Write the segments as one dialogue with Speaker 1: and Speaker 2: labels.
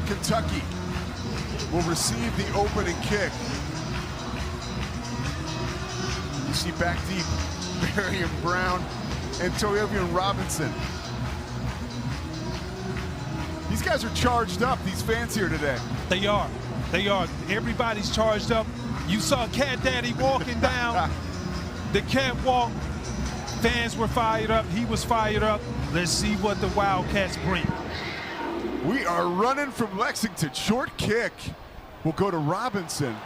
Speaker 1: Kentucky will receive the opening kick. You see back deep, Marion Brown and Toyavian Robinson. These guys are charged up, these fans here today.
Speaker 2: They are. They are. Everybody's charged up. You saw Cat Daddy walking down the catwalk. Fans were fired up. He was fired up. Let's see what the Wildcats bring.
Speaker 1: We are running from Lexington. Short kick will go to Robinson.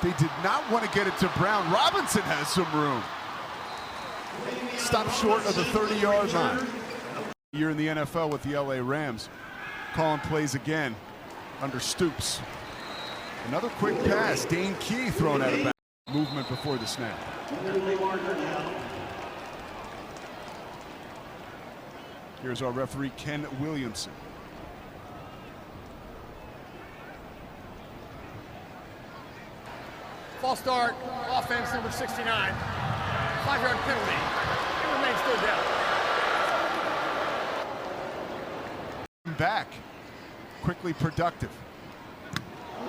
Speaker 1: They did not want to get it to Brown. Robinson has some room. Stop short of the 30-yard line. You're in the NFL with the LA Rams. Calling plays again under Stoops. Another quick pass. Dane Key thrown out of bounds. Movement before the snap. Here's our referee, Ken Williamson.
Speaker 3: False start, offense number 69. 5-yard penalty. It remains still down.
Speaker 1: Back, quickly productive.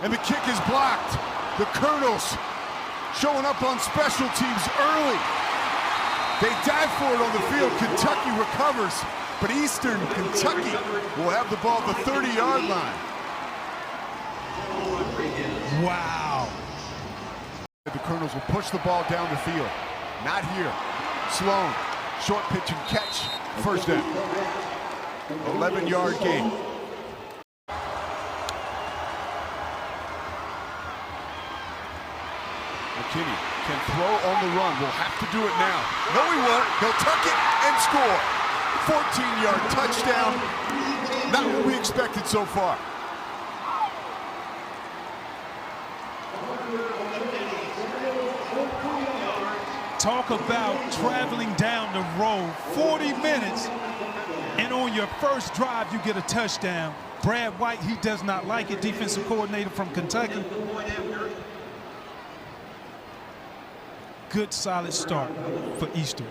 Speaker 1: And the kick is blocked. The Colonels showing up on special teams early. They dive for it on the field. Kentucky recovers, but Eastern Kentucky will have the ball at the 30-yard line.
Speaker 2: Wow.
Speaker 1: The Colonels will push the ball down the field. Not here. Sloan, short pitch and catch. First down. 11-yard gain. McKinney can throw on the run. Will have to do it now. No, he won't. He'll tuck it and score. 14-yard touchdown. Not what we expected so far.
Speaker 2: Talk about traveling down the road 40 minutes, and on your first drive you get a touchdown. Brad White, he does not like it, defensive coordinator from Kentucky. Good solid start for Eastern.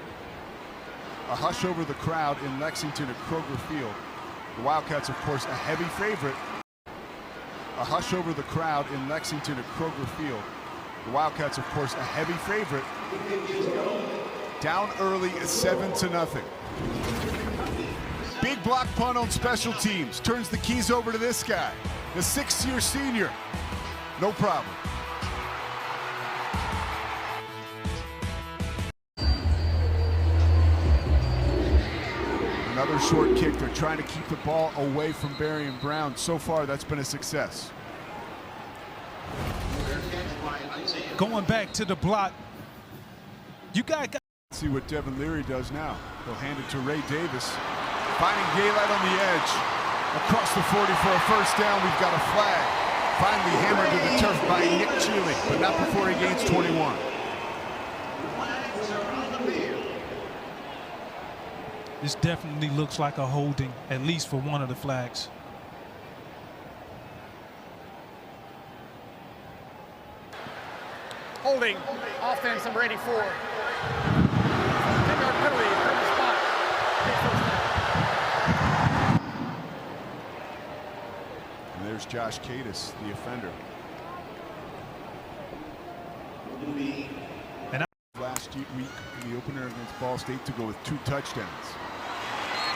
Speaker 1: A hush over the crowd in Lexington at Kroger Field. The Wildcats, of course, a heavy favorite. A hush over the crowd in Lexington at Kroger Field. The Wildcats, of course, a heavy favorite. Down early, 7-0. Big block punt on special teams. Turns the keys over to this guy, the 6th-year senior. No problem. Another short kick. They're trying to keep the ball away from Marion Brown. So far, that's been a success.
Speaker 2: Going back to the block. You got
Speaker 1: see what Devin Leary does now. He'll hand it to Ray Davis. Finding daylight on the edge. Across the 40 for a first down. We've got a flag. Finally hammered to the turf by Nick Chealy, but not before he gains 21.
Speaker 2: This definitely looks like a holding, at least for one of the flags.
Speaker 3: Holding, offense number 84. 10-yard penalty, current spot.
Speaker 1: And there's Josh Cadis, the offender.
Speaker 2: And
Speaker 1: last week in the opener against Ball State to go with 2 touchdowns.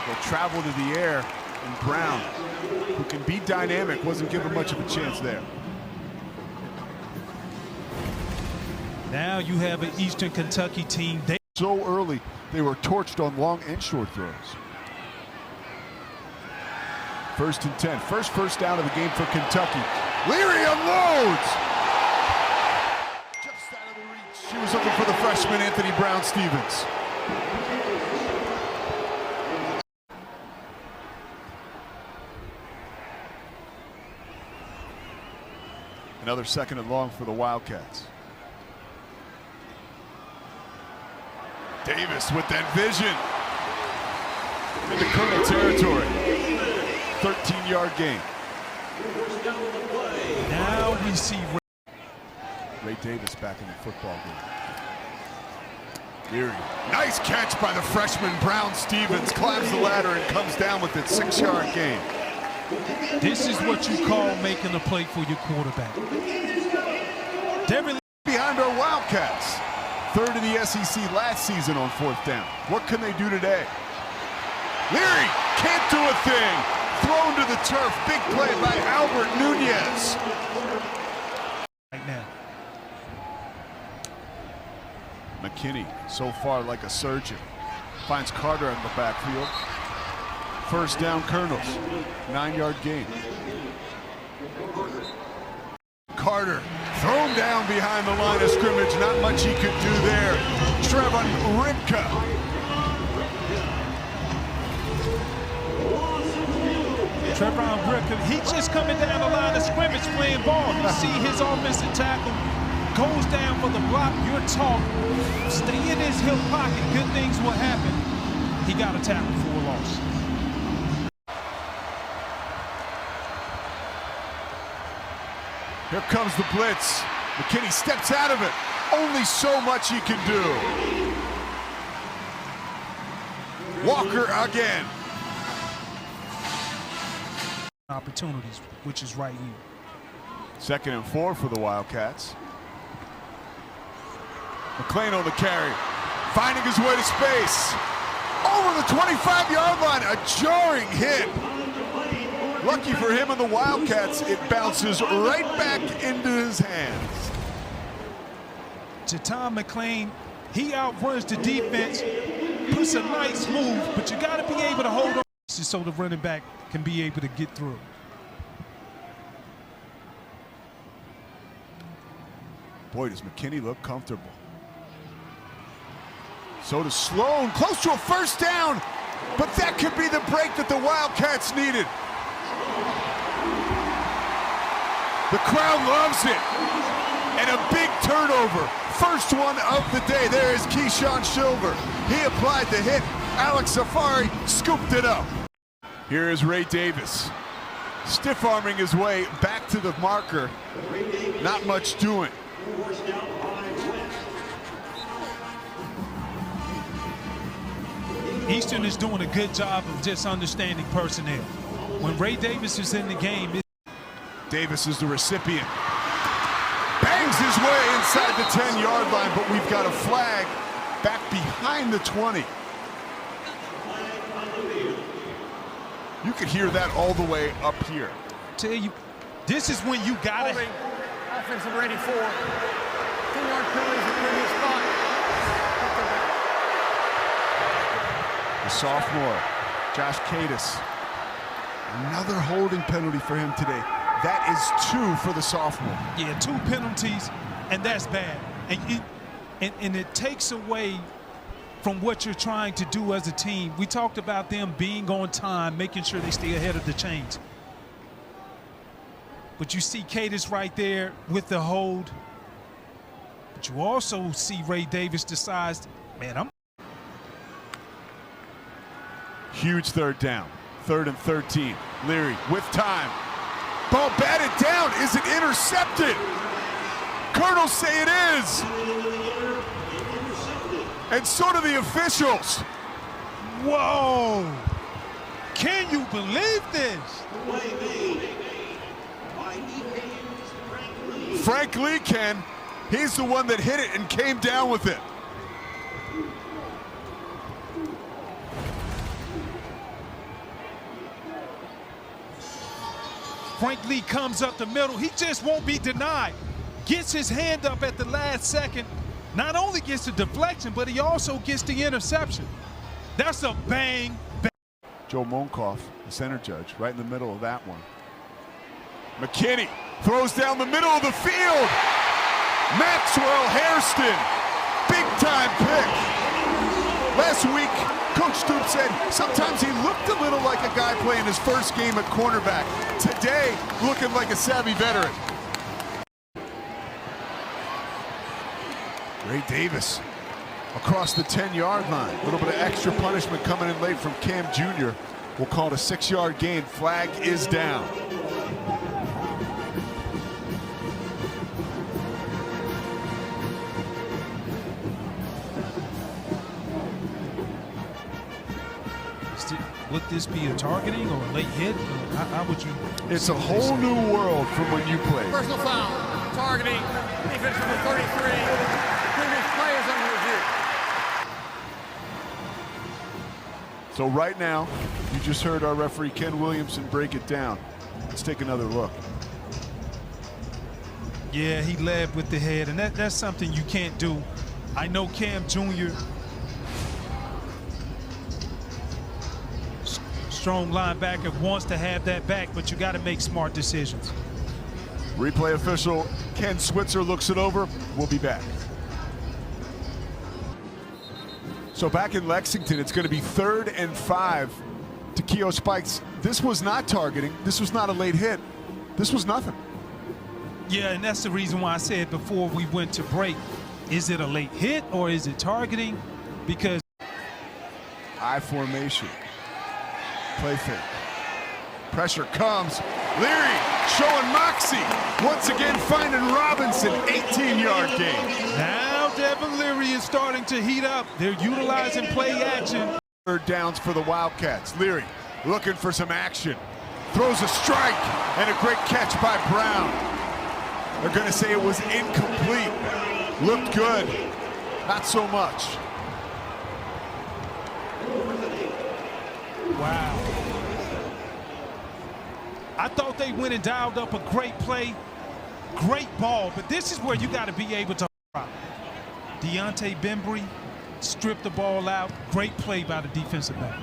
Speaker 1: They'll travel to the air, and Brown, who can be dynamic, wasn't given much of a chance there.
Speaker 2: now you have an Eastern Kentucky team.
Speaker 1: So early, they were torched on long and short throws. 1st and 10. First down of the game for Kentucky. Leary unloads! Just out of the reach. She was looking for the freshman Anthony Brown-Stevens. Another 2nd and long for the Wildcats. Davis with that vision. Into Colonel territory. 13-yard gain.
Speaker 2: Now we see
Speaker 1: Ray Davis back in the football game. Leary. Nice catch by the freshman Brown-Stevens. Climbs the ladder and comes down with it. 6-yard gain.
Speaker 2: This is what you call making a play for your quarterback. They're really
Speaker 1: behind our Wildcats. Third in the SEC last season on fourth down. What can they do today? Leary can't do a thing. Thrown to the turf. Big play by Albert Nunez.
Speaker 2: right now.
Speaker 1: McKinney, so far like a surgeon. Finds Carter in the backfield. First down, Colonels. 9-yard gain. Carter thrown down behind the line of scrimmage. Not much he could do there. Trevon Ripka.
Speaker 2: Trevon Ripka, he's just coming down the line of scrimmage playing ball. You see his offensive tackle goes down for the block. You're taught, stay in his hip pocket. Good things will happen. He got a tackle for a loss.
Speaker 1: Here comes the blitz. McKinney steps out of it. Only so much he can do. Walker again.
Speaker 2: Opportunities, which is right here.
Speaker 1: 2nd and 4 for the Wildcats. McClain on the carry. Finding his way to space. Over the 25-yard line. A jarring hit. Lucky for him and the Wildcats, it bounces right back into his hands.
Speaker 2: To Tom McClain, he outruns the defense, puts a nice move, but you got to be able to hold on so the running back can be able to get through.
Speaker 1: Boy, does McKinney look comfortable. So does Sloan, close to a first down, but that could be the break that the Wildcats needed. The crowd loves it. And a big turnover. First one of the day. There is Keyshawn Silver. He applied the hit. Alex Safari scooped it up. Here is Ray Davis. Stiff-arming his way back to the marker. Not much doing.
Speaker 2: Eastern is doing a good job of just understanding personnel. When Ray Davis is in the game,
Speaker 1: Davis is the recipient. Bangs his way inside the 10-yard line, but we've got a flag back behind the 20. You could hear that all the way up here.
Speaker 2: Tell you, this is when you got it.
Speaker 3: Offense number 84. 2-yard penalty is the previous spot.
Speaker 1: The sophomore, Josh Cadis. Another holding penalty for him today. That is 2 for the sophomore.
Speaker 2: Yeah, 2 penalties, and that's bad. And it takes away from what you're trying to do as a team. We talked about them being on time, making sure they stay ahead of the chains. But you see Cadis right there with the hold. But you also see Ray Davis decides, man, I'm.
Speaker 1: Huge third down. 3rd and 13. Leary with time. Ball batted down. Is it intercepted? Colonels say it is. And so do the officials.
Speaker 2: Whoa! Can you believe this?
Speaker 1: Frank Lee can. He's the one that hit it and came down with it.
Speaker 2: Frank Lee comes up the middle. He just won't be denied. Gets his hand up at the last second. Not only gets the deflection, but he also gets the interception. That's a bang, bang.
Speaker 1: Joe Monkoff, the center judge, right in the middle of that one. McKinney throws down the middle of the field. Maxwell Hairston, big-time pick. Last week, Coach Stoop said sometimes he looked a little like a guy playing his first game at cornerback. Today, looking like a savvy veteran. Ray Davis across the 10-yard line. A little bit of extra punishment coming in late from Cam Jr. We'll call it a 6-yard gain. Flag is down.
Speaker 2: would this be a targeting or a late hit? How would you?
Speaker 1: It's a whole new world from when you played.
Speaker 3: Personal foul, targeting, defense number 33. Previous players under review.
Speaker 1: So right now, you just heard our referee Ken Williamson break it down. Let's take another look.
Speaker 2: Yeah, he led with the head, and that's something you can't do. I know Cam Jr. Strong linebacker wants to have that back, but you got to make smart decisions.
Speaker 1: Replay official Ken Switzer looks it over. We'll be back. So back in Lexington, it's going to be 3rd and 5 to Keo Spikes. This was not targeting. This was not a late hit. This was nothing.
Speaker 2: Yeah, and that's the reason why I said before we went to break, is it a late hit or is it targeting? Because
Speaker 1: I formation. Play fake. Pressure comes. Leary showing moxie. Once again finding Robinson. 18-yard gain.
Speaker 2: Now Devin Leary is starting to heat up. They're utilizing play action.
Speaker 1: 3rd downs for the Wildcats. Leary looking for some action. Throws a strike and a great catch by Brown. They're going to say it was incomplete. Looked good. Not so much.
Speaker 2: Wow. I thought they went and dialed up a great play, great ball, but this is where you got to be able to drop. Deontay Bembry stripped the ball out. Great play by the defensive back.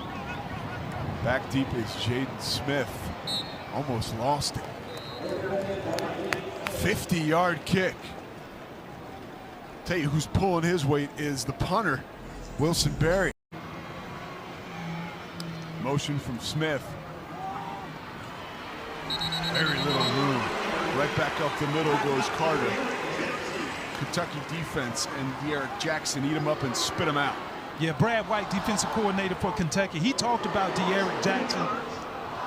Speaker 1: Back deep is Jaden Smith. Almost lost it. 50-yard kick. Tell you who's pulling his weight is the punter, Wilson Berry. Motion from Smith. Very little room. Right back up the middle goes Carter. Kentucky defense and De'Aaron Jackson eat him up and spit him out.
Speaker 2: Yeah, Brad White, defensive coordinator for Kentucky. He talked about De'Aaron Jackson,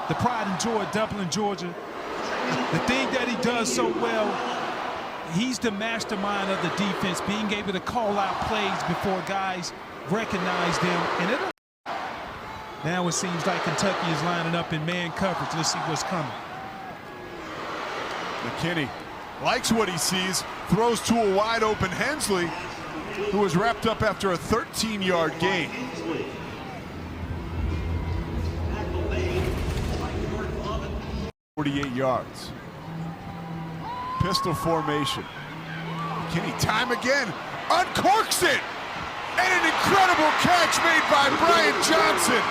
Speaker 2: the pride and joy of Dublin, Georgia. The thing that he does so well, he's the mastermind of the defense, being able to call out plays before guys recognize them. And now it seems like Kentucky is lining up in man coverage. Let's see what's coming.
Speaker 1: McKinney likes what he sees, throws to a wide open Hensley, who was wrapped up after a 13-yard gain. .48 yards. Pistol formation. McKinney, time again, uncorks it! And an incredible catch made by Brian Johnson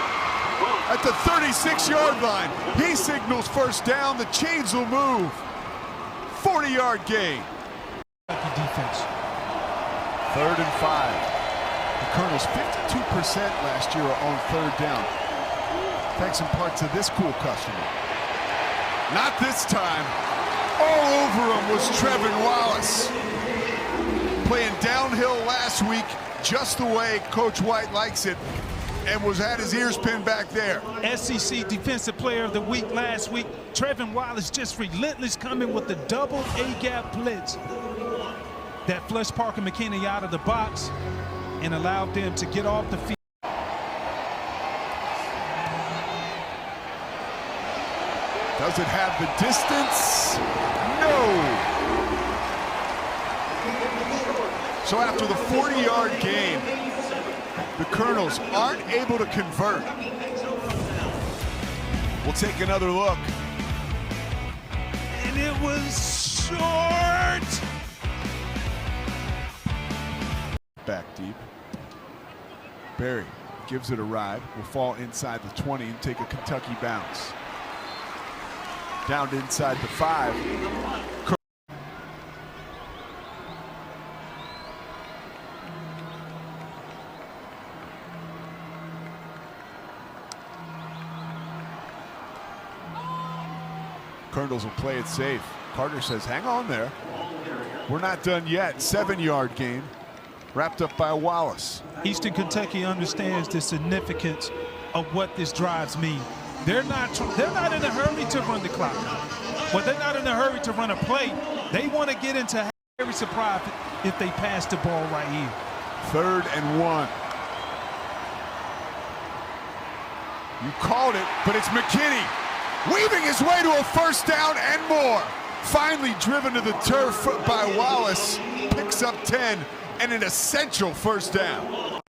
Speaker 1: at the 36-yard line. He signals first down, the chains will move. 40-yard gain.
Speaker 2: Defense.
Speaker 1: 3rd and 5. The Colonels 52% last year on 3rd down. Thanks in part to this cool customer. Not this time. All over him was Trevin Wallace. Playing downhill last week, just the way Coach White likes it, and had his ears pinned back there.
Speaker 2: SEC Defensive Player of the Week last week. Trevin Wallace just relentless, coming with the double A-gap blitz that flushed Parker McKinney out of the box and allowed them to get off the field.
Speaker 1: Does it have the distance? No. So after the 40-yard gain, the Colonels aren't able to convert. We'll take another look.
Speaker 2: And it was short.
Speaker 1: Back deep. Berry gives it a ride. Will fall inside the 20 and take a Kentucky bounce. Down to inside the 5. Colonels will play it safe. Carter says, hang on there. We're not done yet. 7-yard gain. Wrapped up by Wallace.
Speaker 2: Eastern Kentucky understands the significance of what this drives mean. They're not in a hurry to run the clock. But they're not in a hurry to run a play. They want to get into very surprised if they pass the ball right here.
Speaker 1: 3rd and 1. You called it, but it's McKinney weaving his way to a first down and more. Finally driven to the turf by Wallace. Picks up 10 and an essential first down.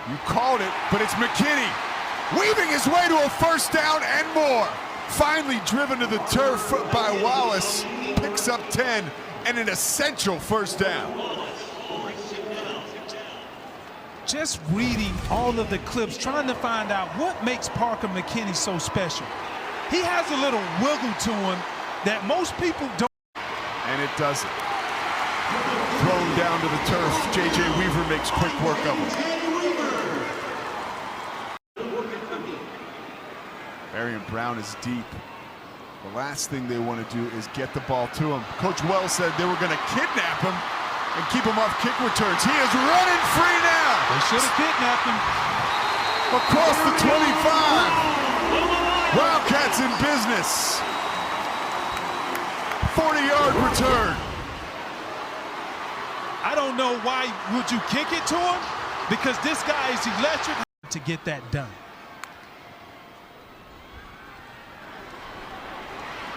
Speaker 1: You called it, but it's McKinney weaving his way to a first down and more. Finally driven to the turf by Wallace. Picks up 10 and an essential first down.
Speaker 2: Just reading all of the clips, trying to find out what makes Parker McKinney so special. He has a little wiggle to him that most people don't.
Speaker 1: And it doesn't. Thrown down to the turf. J.J. Weaver makes quick work of it. Marion Brown is deep. The last thing they want to do is get the ball to him. Coach Wells said they were going to kidnap him and keep him off kick returns. He is running free now.
Speaker 2: They should have kidnapped him.
Speaker 1: Across the 25. Wildcats in business. 40-yard return.
Speaker 2: I don't know why would you kick it to him, because this guy is electric to get that done.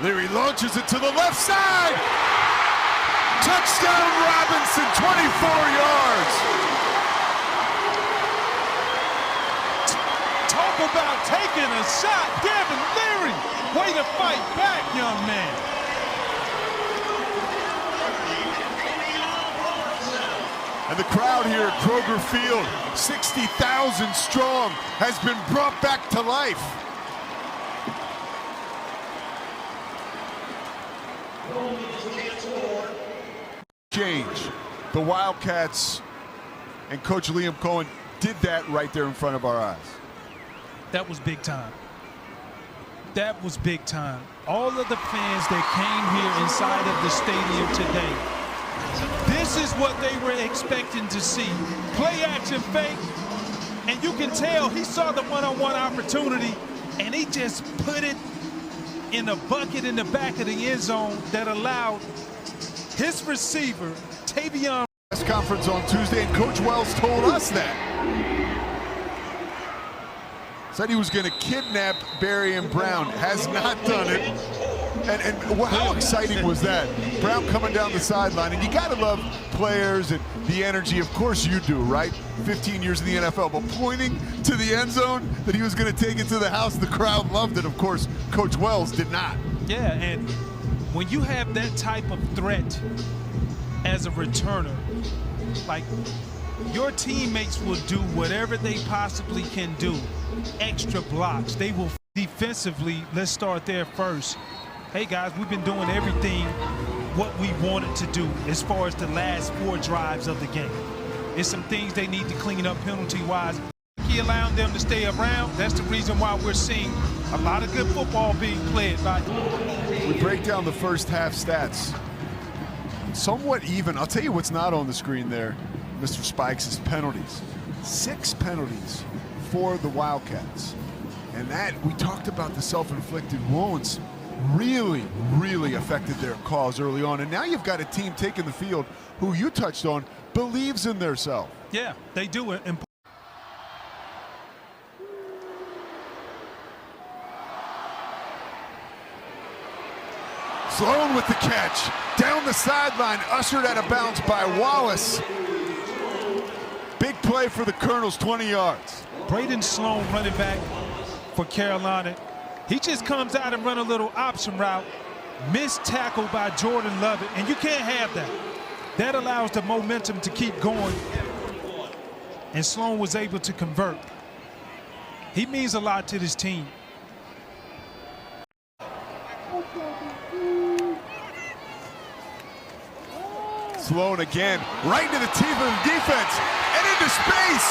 Speaker 1: Leary launches it to the left side. Touchdown Robinson, 24 yards.
Speaker 2: Talk about taking a shot. Devin Leary, way to fight back, young man.
Speaker 1: And the crowd here at Kroger Field, 60,000 strong, has been brought back to life. Change. The Wildcats and Coach Liam Cohen did that right there in front of our eyes.
Speaker 2: That was big time. That was big time. All of the fans that came here inside of the stadium today, this is what they were expecting to see. Play action fake, and you can tell he saw the one-on-one opportunity, and he just put it in a bucket in the back of the end zone that allowed his receiver, Tavion.
Speaker 1: Press conference on Tuesday, and Coach Wells told us that. Said he was going to kidnap Barry and Brown. Has not done it. And how exciting was that? Brown coming down the sideline, and you got to love players and the energy. Of course you do, right? 15 years in the NFL, but pointing to the end zone that he was going to take it to the house, the crowd loved it. Of course, Coach Wells did not.
Speaker 2: Yeah, and when you have that type of threat as a returner, like, your teammates will do whatever they possibly can do. Extra blocks. They will defensively. Let's start there first. Hey guys, we've been doing everything what we wanted to do as far as the last 4 drives of the game. There's some things they need to clean up penalty-wise. He allowed them to stay around. That's the reason why we're seeing a lot of good football being played by.
Speaker 1: We break down the first half stats. Somewhat even. I'll tell you what's not on the screen there, Mr. Spikes, is penalties. 6 penalties for the Wildcats. And that, we talked about the self-inflicted wounds, really, really affected their cause early on. And now you've got a team taking the field who you touched on believes in their self.
Speaker 2: Yeah, they do it.
Speaker 1: Sloan with the catch. Down the sideline, ushered out of bounds by Wallace. Big play for the Colonels, 20 yards.
Speaker 2: Braden Sloan, running back for Carolina. He just comes out and run a little option route. Missed tackle by Jordan Lovett, and you can't have that. That allows the momentum to keep going. And Sloan was able to convert. He means a lot to this team.
Speaker 1: Sloan again, right into the teeth of the defense, and into space,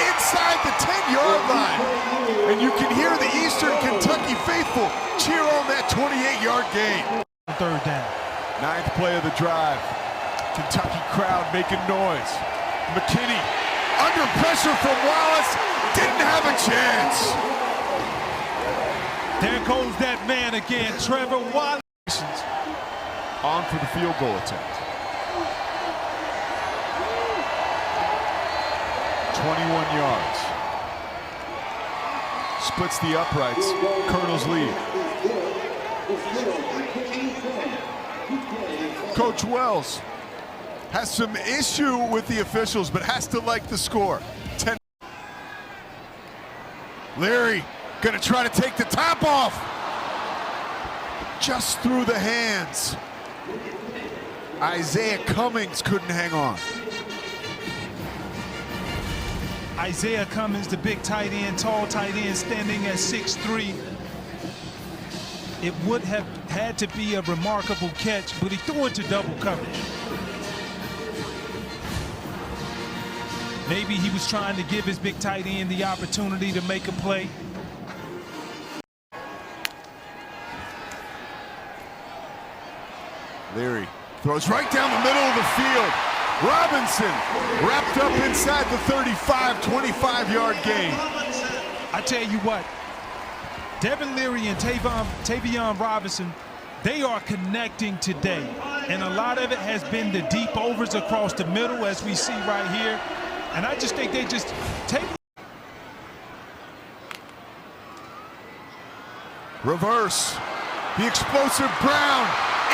Speaker 1: inside the 10-yard line. And you can hear the Eastern Kentucky faithful cheer on that 28-yard gain.
Speaker 2: 3rd down.
Speaker 1: 9th play of the drive. Kentucky crowd making noise. McKinney, under pressure from Wallace, didn't have a chance.
Speaker 2: There goes that man again, Trevor Wallace.
Speaker 1: On for the field goal attempt. 21 yards. Splits the uprights. Colonels lead. Coach Wells has some issue with the officials, but has to like the score. 10. Leary gonna try to take the top off. Just through the hands. Isaiah Cummings couldn't hang on.
Speaker 2: Isaiah Cummings, the big tight end, tall tight end, standing at 6'3". It would have had to be a remarkable catch, but he threw into double coverage. Maybe he was trying to give his big tight end the opportunity to make a play.
Speaker 1: Leary throws right down the middle of the field. Robinson wrapped up inside the 35, 25-yard gain.
Speaker 2: I tell you what, Devin Leary and Tavion Robinson, they are connecting today. And a lot of it has been the deep overs across the middle, as we see right here. And I just think they just take.
Speaker 1: Reverse. The explosive Brown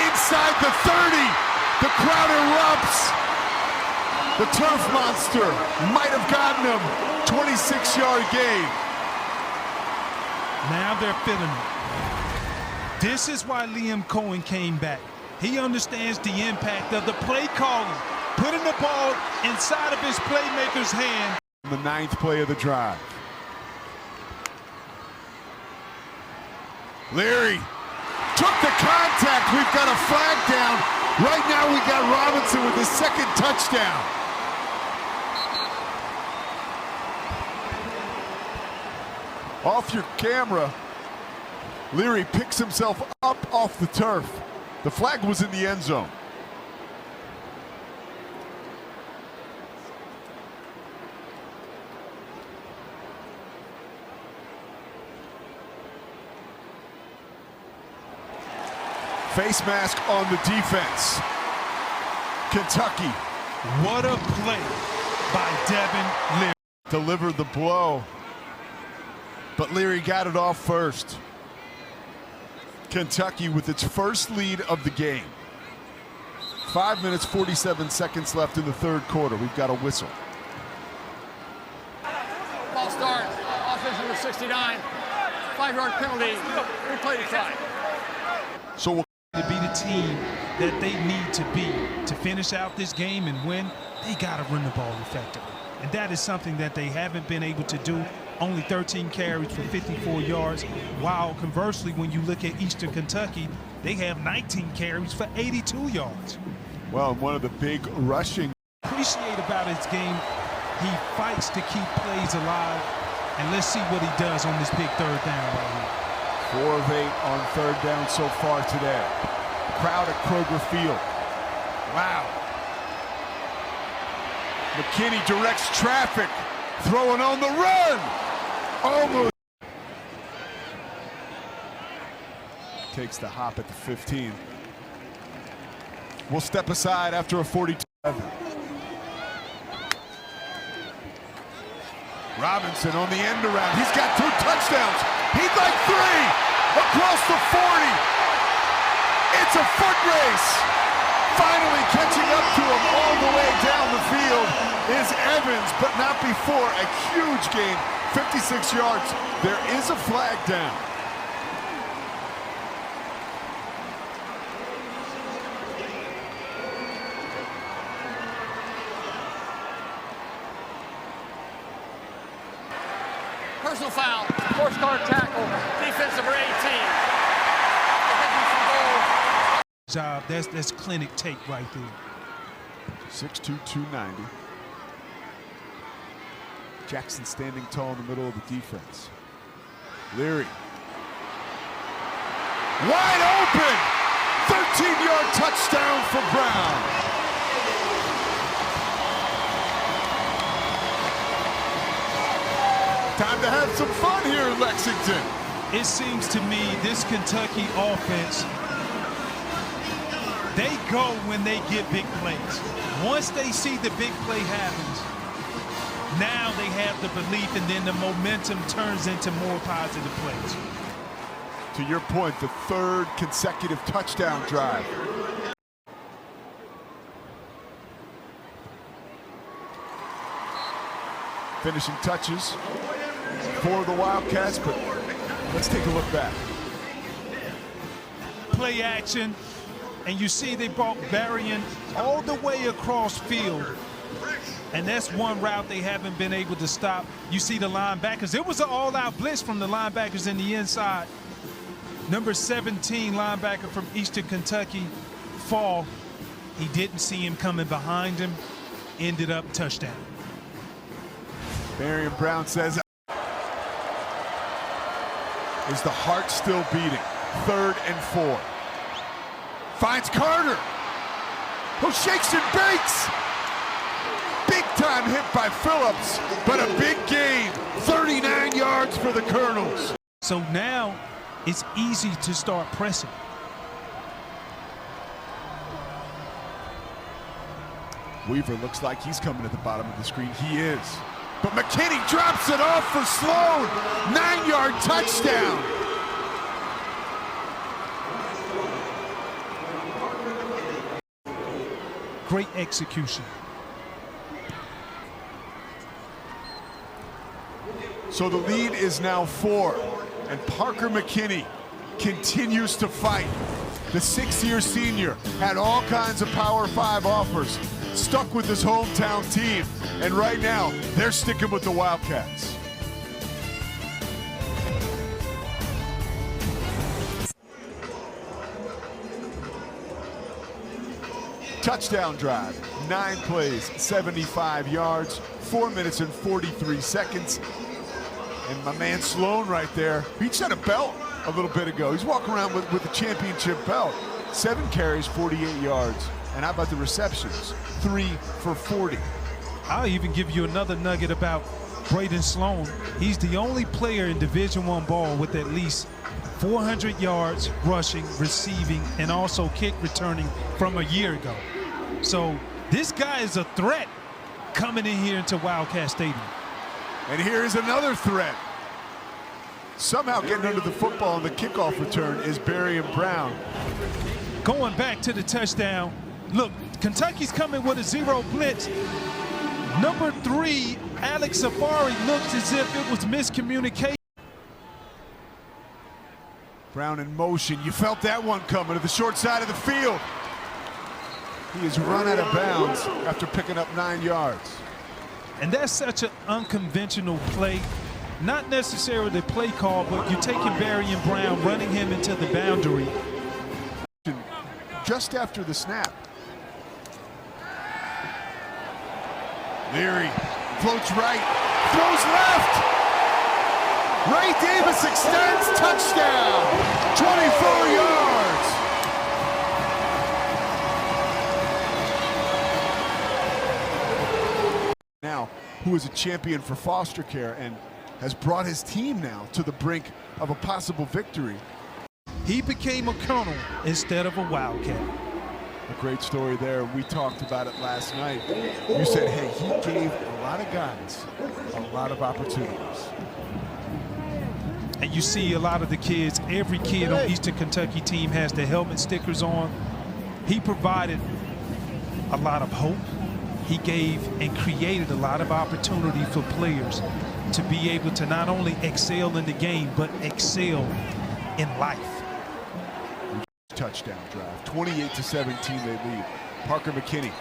Speaker 1: inside the 30. The crowd erupts. The turf monster might have gotten him. 26-yard gain.
Speaker 2: Now they're feeling it. This is why Liam Cohen came back. He understands the impact of the play calling, putting the ball inside of his playmaker's hand.
Speaker 1: The 9th play of the drive. Leary took the contact. We've got a flag down. Right now we got Robinson with his 2nd touchdown. Off your camera, Leary picks himself up off the turf. The flag was in the end zone. Face mask on the defense. Kentucky.
Speaker 2: What a play by Devin Leary.
Speaker 1: Delivered the blow, but Leary got it off first. Kentucky with its first lead of the game. 5 minutes, 47 seconds left in the 3rd quarter. We've got a whistle.
Speaker 3: Ball starts. Offense number 69. 5-yard penalty. Replay to try.
Speaker 1: So we'll
Speaker 2: to be the team that they need to be to finish out this game and win, they got to run the ball effectively. And that is something that they haven't been able to do. Only 13 carries for 54 yards, while conversely, when you look at Eastern Kentucky, they have 19 carries for 82 yards.
Speaker 1: Well, one of the big rushing.
Speaker 2: Appreciate about his game, he fights to keep plays alive, and let's see what he does on this big 3rd down right here.
Speaker 1: 4 of 8 on 3rd down so far today. Crowd at Kroger Field. Wow. McKinney directs traffic, throwing on the run. Almost. Takes the hop at the 15. We'll step aside after a 42. Robinson on the end around. He's got 2 touchdowns. He'd like 3 across the 40. It's a foot race. Finally catching up to him all the way down the field is Evans, but not before a huge gain. 56 yards. There is a flag down.
Speaker 3: Personal foul. Forced guard tackle. Defense number 18.
Speaker 2: Job. That's clinic tape right there.
Speaker 1: 6'2", 290. Jackson standing tall in the middle of the defense. Leary. Wide open! 13-yard touchdown for Brown. Time to have some fun here in Lexington.
Speaker 2: It seems to me this Kentucky offense, they go when they get big plays. Once they see the big play happens, Now they have the belief, and then the momentum turns into more positive plays.
Speaker 1: To your point, the third consecutive touchdown drive. Finishing touches for the Wildcats, but let's take a look back.
Speaker 2: Play action, and you see they brought Berrien all the way across field. And that's one route they haven't been able to stop. You see the linebackers. It was an all-out blitz from the linebackers in the inside. Number 17 linebacker from Eastern Kentucky, Fall. He didn't see him coming behind him. Ended up touchdown.
Speaker 1: Berrien Brown says, is the heart still beating? 3rd and 4. Finds Carter, who shakes and bakes. Big time hit by Phillips, but a big gain. 39 yards for the Colonels.
Speaker 2: So now it's easy to start pressing.
Speaker 1: Weaver looks like he's coming at the bottom of the screen. He is. But McKinney drops it off for Sloan. 9-yard touchdown.
Speaker 2: Great execution.
Speaker 1: So the lead is now 4, and Parker McKinney continues to fight. The 6-year senior had all kinds of Power 5 offers, stuck with his hometown team, and right now they're sticking with the Wildcats. Touchdown drive, 9 plays, 75 yards, 4 minutes and 43 seconds. And my man Sloan right there, he set a belt a little bit ago. He's walking around with the championship belt. 7 carries, 48 yards. And how about the receptions? 3 for 40.
Speaker 2: I'll even give you another nugget about Braden Sloan. He's the only player in Division I ball with at least 400 yards rushing, receiving, and also kick returning from a year ago. So this guy is a threat coming in here into Wildcat Stadium.
Speaker 1: And here's another threat. Somehow getting under the football on the kickoff return is Berrien Brown.
Speaker 2: Going back to the touchdown. Look, Kentucky's coming with a 0 blitz. Number 3, Alex Safari, looks as if it was miscommunication.
Speaker 1: Brown in motion. You felt that one coming to the short side of the field. He is run out of bounds after picking up 9 yards.
Speaker 2: And that's such an unconventional play. Not necessarily the play call, but you're taking Berrien Brown, running him into the boundary.
Speaker 1: Just after the snap. Leary floats right, throws left. Ray Davis extends, touchdown, 24 yards. Now, who is a champion for foster care and has brought his team now to the brink of a possible victory.
Speaker 2: He became a Colonel instead of a Wildcat.
Speaker 1: A great story there. We talked about it last night. You said, hey, he gave a lot of guys a lot of opportunities.
Speaker 2: And you see a lot of the kids, every kid on Eastern Kentucky team has the helmet stickers on. He provided a lot of hope. He gave and created a lot of opportunity for players to be able to not only excel in the game, but excel in life.
Speaker 1: Touchdown drive, 28-17 they lead. Parker McKinney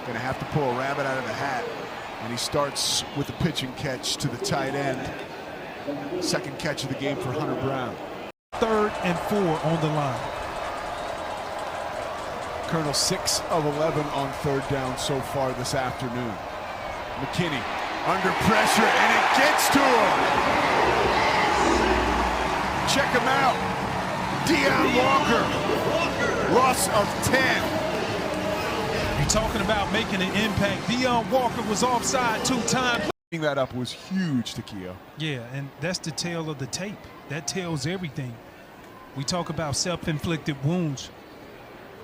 Speaker 1: gonna have to pull a rabbit out of the hat, and he starts with a pitch and catch to the tight end. Second catch of the game for Hunter Brown.
Speaker 2: 3rd and 4 on the line.
Speaker 1: Colonel 6 of 11 on 3rd down so far this afternoon. McKinney under pressure, and it gets to him. Check him out. Deion Walker, loss of 10.
Speaker 2: You're talking about making an impact. Deion Walker was offside 2 times.
Speaker 1: That up was huge to Keo.
Speaker 2: Yeah, and that's the tale of the tape. That tells everything. We talk about self-inflicted wounds,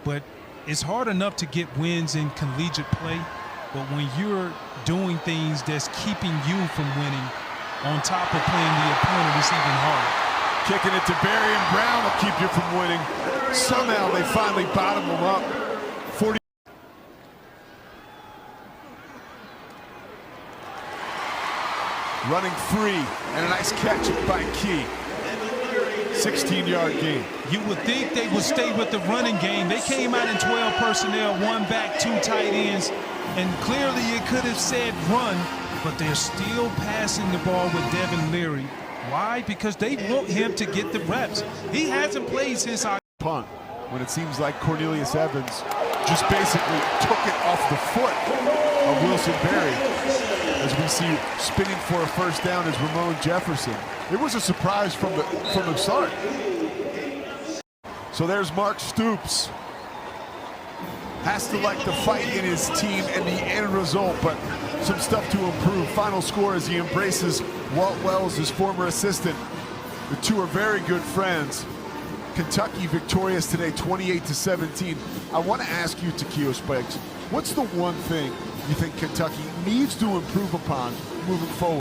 Speaker 2: but it's hard enough to get wins in collegiate play. But when you're doing things that's keeping you from winning, on top of playing the opponent, it's even harder.
Speaker 1: Kicking it to Barry, and Brown will keep you from winning. Somehow they finally bottom him up. 40. Running free, and a nice catch by Key. 16-yard gain.
Speaker 2: You would think they would stay with the running game. They came out in 12 personnel, 1 back, 2 tight ends, and clearly it could have said run, but they're still passing the ball with Devin Leary. Why? Because they want him to get the reps. He hasn't played since I
Speaker 1: punt, when it seems like Cornelius Evans just basically took it off the foot of Wilson Berry. As we see spinning for a first down is Ramon Jefferson. It was a surprise from the start. So there's Mark Stoops. Has to like the fight in his team and the end result, but some stuff to improve. Final score as he embraces Walt Wells, his former assistant. The two are very good friends. Kentucky victorious today, 28-17. I want to ask you, Takeo Spikes, what's the one thing you think Kentucky needs to improve upon moving forward?